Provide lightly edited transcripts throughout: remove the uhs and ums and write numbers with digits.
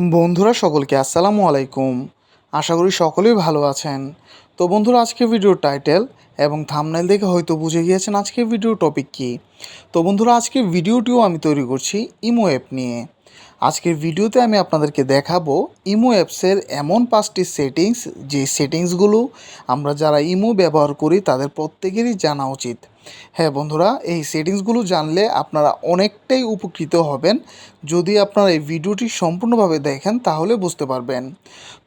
বন্ধুরা সকলকে আসসালামু আলাইকুম। আশা করি সকলেই ভালো আছেন। তো বন্ধুরা, আজকে ভিডিওর টাইটেল এবং থাম্বনেল দেখে হয়তো বুঝে গিয়েছেন আজকে ভিডিও টপিক কী। তো বন্ধুরা, আজকে ভিডিওটিও আমি তৈরি করছি ইমো অ্যাপ নিয়ে। আজকের ভিডিওতে আমি আপনাদেরকে দেখাবো ইমো অ্যাপসের এমন 5টি সেটিংস, যে সেটিংসগুলো আমরা যারা ইমো ব্যবহার করি তাদের প্রত্যেকেরই জানা উচিত। হ্যাঁ বন্ধুরা, এই সেটিংসগুলো জানলে আপনারা অনেকটাই উপকৃত হবেন। যদি আপনারা এই ভিডিওটি সম্পূর্ণভাবে দেখেন তাহলে বুঝতে পারবেন।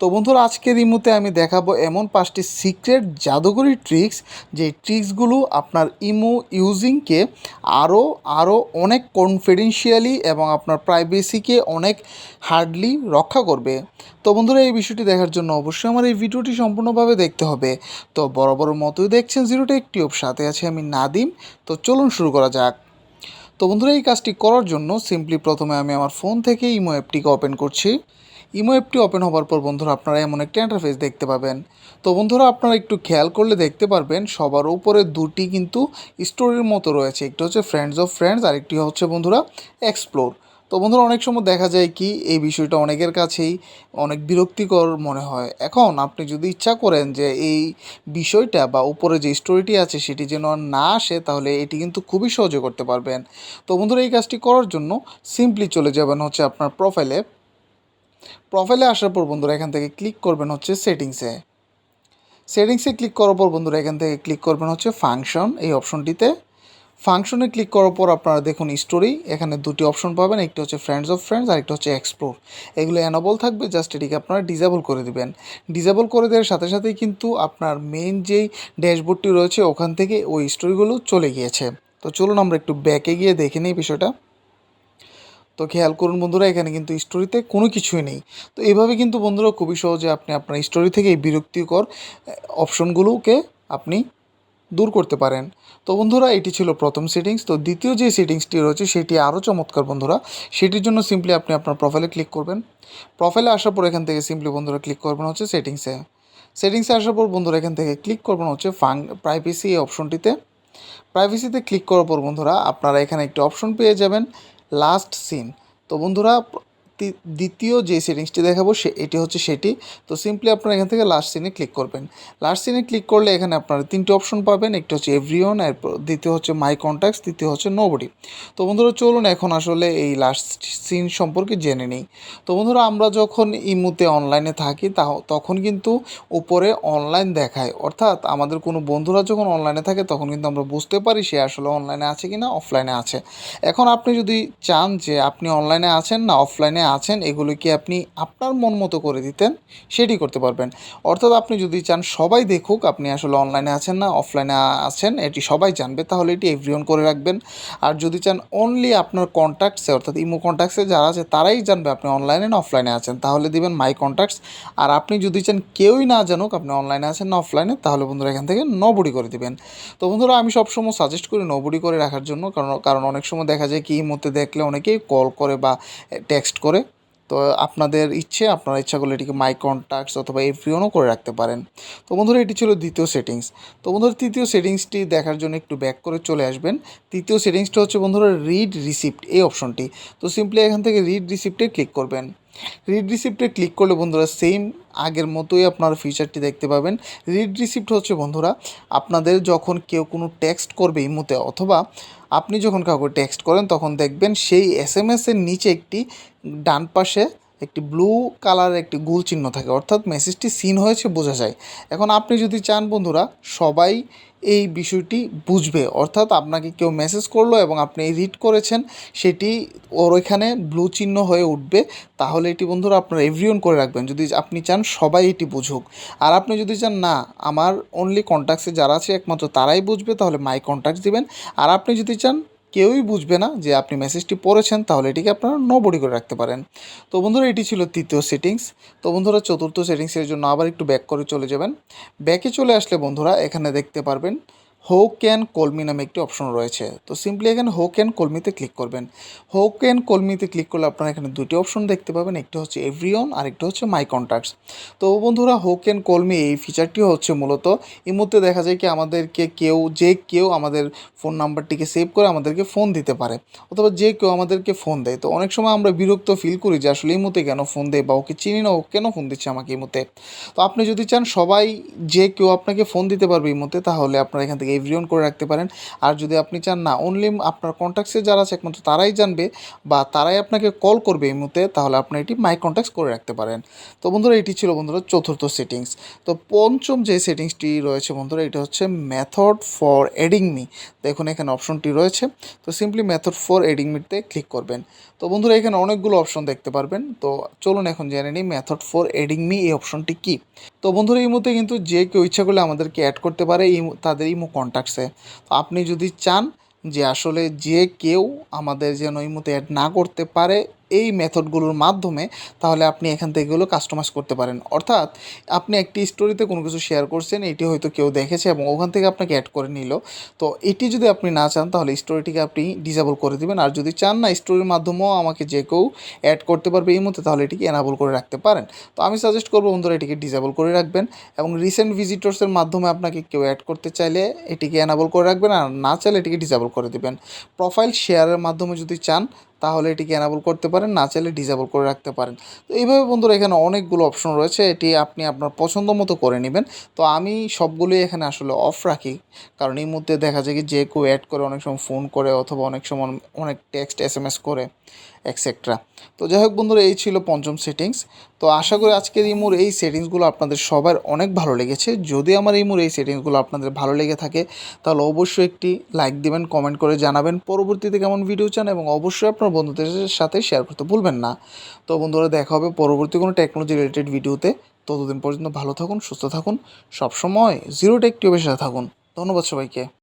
তো বন্ধুরা, আজকের ইমোতে আমি দেখাবো এমন 5টি সিক্রেট জাদুকরি ট্রিক্স, যে ট্রিক্সগুলো আপনার ইমো ইউজিংকে আরও অনেক কনফিডেন্সিয়ালি এবং আপনার প্রাইভেসিকে অনেক হার্ডলি রক্ষা করবে। তো বন্ধুরা, এই বিষয়টি দেখার জন্য অবশ্যই আমার এই ভিডিওটি সম্পূর্ণভাবে দেখতে হবে। তো বরাবর মতোই দেখছেন জিরো টেক টিউব, সাথে আছে আমি নাদিম। তো চলুন শুরু করা যাক। তো বন্ধুরা, এই কাজটি করার জন্য সিম্পলি প্রথমে আমি আমার ফোন থেকে ইমো অ্যাপটিকে ওপেন করছি। ইমো অ্যাপটি ওপেন হওয়ার পর বন্ধুরা আপনারা এমন একটা ইন্টারফেস দেখতে পাবেন। তো বন্ধুরা, আপনারা একটু খেয়াল করলে দেখতে পারবেন সবার উপরে দুটি কিন্তু স্টোরির মতো রয়েছে। একটি হচ্ছে ফ্রেন্ডস অফ ফ্রেন্ডস, আরেকটি হচ্ছে বন্ধুরা এক্সপ্লোর। তো বন্ধুরা, অনেক সময় দেখা যায় কি এই বিষয়টা অনেকের কাছেই অনেক বিরক্তিকর মনে হয়। এখন আপনি যদি ইচ্ছা করেন যে এই বিষয়টা বা উপরে যে স্টোরিটি আছে সেটি যেন আর না আসে, তাহলে এটি কিন্তু খুবই সহজে করতে পারবেন। তো বন্ধুরা, এই কাজটি করার জন্য সিম্পলি চলে যাবেন হচ্ছে আপনার প্রোফাইলে আসার পর বন্ধুরা এখান থেকে ক্লিক করবেন হচ্ছে সেটিংসে ক্লিক করার পর বন্ধুরা এখান থেকে ক্লিক করবেন হচ্ছে ফাংশন, এই অপশনটিতে। ফাংশনে ক্লিক করার পর আপনারা দেখুন স্টোরি, এখানে দুটি অপশন পাবেন, একটি হচ্ছে ফ্রেন্ডস অফ ফ্রেন্ডস আর একটা হচ্ছে এক্সপ্লোর। এগুলো অ্যানাবল থাকবে, জাস্ট এটিকে আপনারা ডিসেবল করে দিবেন। ডিসেবল করে দেওয়ার সাথে সাথেই কিন্তু আপনার মেইন যেই ড্যাশবোর্ডটি রয়েছে ওখান থেকে ওই স্টোরিগুলো চলে গিয়েছে। তো চলুন আমরা একটু ব্যাকে গিয়ে দেখে নিই বিষয়টা। তো খেয়াল করুন বন্ধুরা, এখানে কিন্তু স্টোরিতে কোনো কিছুই নেই। তো এইভাবে কিন্তু বন্ধুরা খুবই সহজে আপনি আপনার স্টোরি থেকে এই বিরক্তিকর অপশনগুলোকে আপনি দূর করতে পারেন। তো বন্ধুরা, এটি ছিল প্রথম সেটিংস। তো দ্বিতীয় যে সেটিংসটি রয়েছে সেটি আরও চমৎকার বন্ধুরা। সেটির জন্য সিম্পলি আপনি আপনার প্রোফাইলে ক্লিক করবেন। প্রোফাইলে আসার পর এখান থেকে সিম্পলি বন্ধুরা ক্লিক করবেন হচ্ছে সেটিংসে আসার পর বন্ধুরা এখান থেকে ক্লিক করবেন হচ্ছে প্রাইভেসি, এই অপশনটিতে। প্রাইভেসিতে ক্লিক করার পর বন্ধুরা আপনারা এখানে একটি অপশন পেয়ে যাবেন, লাস্ট সিন। তো বন্ধুরা, দ্বিতীয় যে সেটিংসটি দেখাবো এটি হচ্ছে সেটি। তো সিম্পলি আপনারা এখান থেকে লাস্ট সিনে ক্লিক করবেন। লাস্ট সিনে ক্লিক করলে এখানে আপনারা তিনটি অপশন পাবেন, একটি হচ্ছে এভরিওয়ান, আর দ্বিতীয় হচ্ছে মাই কন্ট্যাক্টস, তৃতীয় হচ্ছে নোবডি। তো বন্ধুরা চলুন এখন আসলে এই লাস্ট সিন সম্পর্কে জেনে নিই। তো বন্ধুরা, আমরা যখন ইমুতে অনলাইনে থাকি তখন কিন্তু উপরে অনলাইন দেখায়, অর্থাৎ আমাদের কোনো বন্ধুরা যখন অনলাইনে থাকে তখন কিন্তু আমরা বুঝতে পারি সে আসলে অনলাইনে আছে কি না অফলাইনে আছে। এখন আপনি যদি চান যে আপনি অনলাইনে আছেন না অফলাইনে আছেন, এগুলো কি আপনি আপনার মন মতো করে দিতেন, সেটি করতে পারবেন। অর্থাৎ আপনি যদি চান সবাই দেখুক আপনি আসলে অনলাইনে আছেন না অফলাইনে আছেন, এটি সবাই জানবে, তাহলে এটি এভরিওয়ান করে রাখবেন। আর যদি চান অনলি আপনার কন্ট্যাক্টসে, অর্থাৎ ইমো কন্ট্যাক্টসে যারা আছে তারাই জানবে আপনি অনলাইনে না অফলাইনে আছেন, তাহলে দিবেন মাই কন্ট্যাক্টস। আর আপনি যদি চান কেউই না জানুক আপনি অনলাইনে আছেন না অফলাইনে, তাহলে বন্ধুরা এখান থেকে নোবডি করে দিবেন। তো বন্ধুরা, আমি সবসময় সাজেস্ট করি নোবডি করে রাখার জন্য, কারণ অনেক সময় দেখা যায় কি ইমোতে দেখলে অনেকেই কল করে বা টেক্সট করে। তো আপনাদের আপনারা ইচ্ছা করলে এটিকে মাই কন্ট্যাক্টস অথবা এভরিওয়ানও করে রাখতে পারেন। তো বন্ধুরা, এটি ছিল দ্বিতীয় সেটিংস। তো বন্ধুরা, তৃতীয় সেটিংসটি দেখার জন্য একটু ব্যাক করে চলে আসবেন। তৃতীয় সেটিংসটা হচ্ছে বন্ধুরা রিড রিসিপ্ট, এই অপশনটি। তো সিম্পলি এখান থেকে রিড রিসিপ্টে ক্লিক করবেন। রিড রিসিপ্টে ক্লিক করলে বন্ধুরা সেম আগের মতোই আপনারা ফিচারটি দেখতে পাবেন। রিড রিসিপ্ট হচ্ছে বন্ধুরা আপনাদের যখন কেউ কোনো টেক্সট করবে ইমোতে, অথবা আপনি যখন কাউকে টেক্সট করেন তখন দেখবেন সেই এসএমএসের নিচে একটি ডান পাশে একটি ব্লু কালারের একটি গোল চিহ্ন থাকে, অর্থাৎ মেসেজটি সিন হয়েছে বোঝা যায়। এখন আপনি যদি চান বন্ধুরা সবাই এই বিষয়টি বুঝবে, অর্থাৎ আপনাকে কেউ মেসেজ করলো এবং আপনি রিড করেছেন, সেটি ওর ওইখানে ব্লু চিহ্ন হয়ে উঠবে, তাহলে এটি বন্ধুরা আপনারা এভরিওয়ান করে রাখবেন যদি আপনি চান সবাই এটি বুঝুক। আর আপনি যদি চান না আমার অনলি কন্ট্যাক্টসে যারা আছে একমাত্র তারাই বুঝবে, তাহলে মাই কন্ট্যাক্টস দিবেন। আর আপনি যদি চান কেউই বুঝবে না যে আপনি মেসেজটি পড়েছেন, তাহলে এটিকে আপনারা নোবডি করে রাখতে পারেন। তো বন্ধুরা, এটি ছিল তৃতীয় সেটিংস। তো বন্ধুরা, চতুর্থ সেটিংসের জন্য আবার একটু ব্যাক করে চলে যাবেন। ব্যাকে চলে আসলে বন্ধুরা এখানে দেখতে পারবেন হো ক্যান কলমি নামে একটি অপশন রয়েছে। তো সিম্পলি এখানে হো ক্যান কলমিতে ক্লিক করবেন। হো ক্যান কলমিতে ক্লিক করলে আপনারা এখানে দুটি অপশন দেখতে পাবেন, একটি হচ্ছে এভরিওন আর একটি হচ্ছে মাই কন্ট্যাক্টস। তো বন্ধুরা, হো ক্যান কলমি এই ফিচারটি হচ্ছে মূলত এই মুহূর্তে দেখা যায় কি আমাদেরকে কেউ আমাদের ফোন নাম্বারটিকে সেভ করে আমাদেরকে ফোন দিতে পারে, অথবা যে কেউ আমাদেরকে ফোন দেয়। তো অনেক সময় আমরা বিরক্ত ফিল করি যে আসলে এই মুহূর্তে কেন ফোন দেয়, বা ওকে চিনি না, ও কেন ফোন দিচ্ছে আমাকে এই মুহূর্তে। তো আপনি যদি চান সবাই যে কেউ আপনাকে ফোন দিতে পারবে এই মুহূর্তে, তাহলে আপনারা এখান থেকে এভরিওন করে রাখতে পারেন। আর যদি আপনি চান না অনলি আপনার কন্ট্যাক্টসে যারা আছে একমাত্র তারাই জানবে বা তারাই আপনাকে কল করবে এই মুহূর্তে, তাহলে আপনি এটি মাই কন্ট্যাক্টস করে রাখতে পারেন। তো বন্ধুরা, এটি ছিল বন্ধুরা চতুর্থ সেটিংস। তো পঞ্চম যে সেটিংসটি রয়েছে বন্ধুরা, এটা হচ্ছে মেথড ফর এডিং মি। দেখুন এখানে অপশনটি রয়েছে। তো সিম্পলি মেথড ফর এডিং মিতে ক্লিক করবেন। তো বন্ধুরা, এখানে অনেকগুলো অপশন দেখতে পারবেন। তো চলুন এখন জেনে নিই মেথড ফর এডিং মি এই অপশনটি কী। তো বন্ধুরা, এই মুহূর্তে কিন্তু যে কেউ ইচ্ছা করলে আমাদেরকে অ্যাড করতে পারে তাদের ইমো কন্ট্যাক্টসে। তো আপনি যদি চান যে আসলে যে কেউ আমাদের যেন এই মুহূর্তে অ্যাড না করতে পারে এই মেথডগুলোর মাধ্যমে, তাহলে আপনি এখান থেকে এগুলো কাস্টমাইজ করতে পারেন। অর্থাৎ আপনি একটি স্টোরিতে কোনো কিছু শেয়ার করছেন, এটি হয়তো কেউ দেখেছে এবং ওখান থেকে আপনাকে অ্যাড করে নিল। তো এটি যদি আপনি না চান, তাহলে স্টোরিটিকে আপনি ডিসেবল করে দিবেন। আর যদি চান না স্টোরির মাধ্যমেও আমাকে যে কেউ অ্যাড করতে পারবে এই মুহূর্তে, তাহলে এটিকে এনাবল করে রাখতে পারেন। তো আমি সাজেস্ট করবো বন্ধুরা, এটিকে ডিসেবল করে রাখবেন। এবং রিসেন্ট ভিজিটর্সের মাধ্যমে আপনাকে কেউ অ্যাড করতে চাইলে এটিকে এনাবল করে রাখবেন, আর না চাইলে এটিকে ডিসেবল করে দেবেন। প্রোফাইল শেয়ারের মাধ্যমে যদি চান, তাহলে এটিকে এনাবল করতে পারেন, না চাইলে ডিসেবল করে রাখতে পারেন। তো এইভাবে বন্ধুরা এখানে অনেকগুলো অপশন রয়েছে, এটি আপনি আপনার পছন্দ মতো করে নেবেন। তো আমি সবগুলোই এখানে আসলে অফ রাখি, কারণ এই মুহূর্তে দেখা যায় কি যে কেউ অ্যাড করে, অনেক সময় ফোন করে, অথবা অনেক সময় অনেক টেক্সট SMS করে এক্সেট্রা। তো যাই হোক বন্ধুরা, এই ছিল পঞ্চম সেটিংস। তো আশা করি আজকের ইমোর এই সেটিংসগুলো আপনাদের সবার অনেক ভালো লেগেছে। যদি আমার ইমোর এই সেটিংসগুলো আপনাদের ভালো লেগে থাকে, তাহলে অবশ্যই একটি লাইক দিবেন, কমেন্ট করে জানাবেন পরবর্তীতে কেমন ভিডিও চান, এবং অবশ্যই আপনার বন্ধুদের সাথে শেয়ার করতে ভুলবেন না। তো বন্ধুরা, দেখা হবে পরবর্তী কোনো টেকনোলজি রিলেটেড ভিডিওতে। ততদিন পর্যন্ত ভালো থাকুন, সুস্থ থাকুন, সবসময় জিরো টেক টিউবের সাথে থাকুন। ধন্যবাদ সবাইকে।